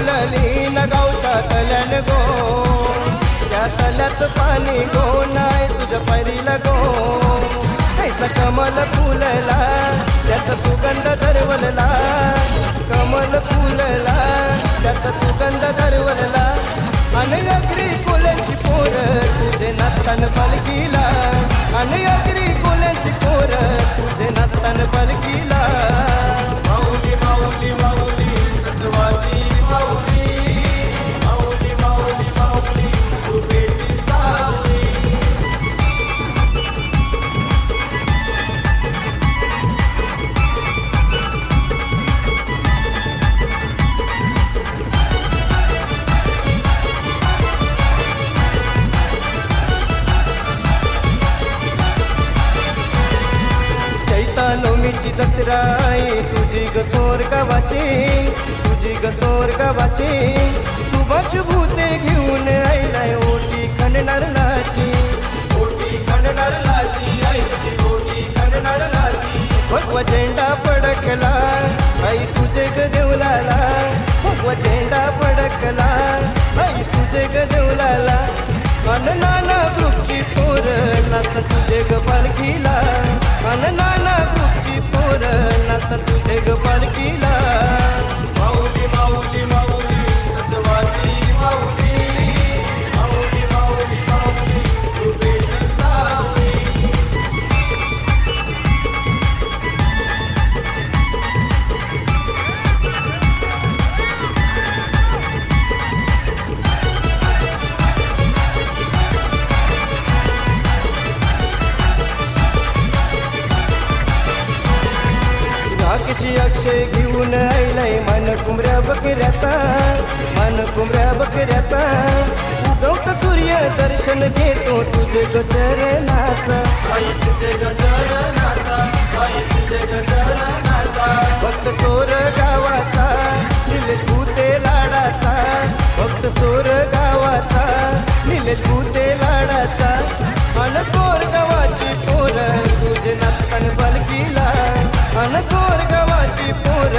Fully न गावच्या तल्यान गो, त्या तल्यात पाणी गो नाही तुझ्या पैरीला गो. ऐसा कमल फुलला त्यात सुगंध दरवलला, कमल फुलला त्यात सुगंध दरवलला. आणि अगरी कोल्यांची पोर तुझे नाचतान पालखीला, आणि अगरी कोल्यांची पोर तुझे नाचतान पालखीला. माऊली माऊली माऊली तत्वाची माऊली, माऊली माऊली माऊली कृपेची सावली. नवमीची जत्रा आहे तुझी ग स्वर्गावाची, तुझी ग स्वर्गावाची. सुभाष भूते घेऊन आयलाय ओटी खणणार लाची, ओटी खणणार लाची, आई तुझी ओटी खणणार लाची. भगवा झेंडा फडकला आई तुझे ग देवलाला, भगवा झेंडा फडकला आई तुझे ग देवलाला. अन नाना ग्रुपची पोर नाच तुझे ग पालखीला, अन नाना ग्रुपची पोर नाच तुझे ग पालखीला. माऊली माऊली माऊली तत्वाची माऊली, माऊली माऊली माऊली कृपेची सावली. राक्षसी अक्षय घेऊन आयलाय मन कुंभऱ्या बकऱ्याचा, मन कुंभऱ्या बकऱ्याचा. उगवत सूर्य दर्शन घेतो तुझे ग चरणाचा, आई तुझे ग चरणाचा, आई तुझे ग चरणाचा. भक्त सोर गावाचा निलेश भूते लाडाचा, भक्त सोर गावाचा निलेश भूते लाडाचा. अन सोर गावाची पोर तुझे नाचतान पालखीला, अन सोर गावाची पोर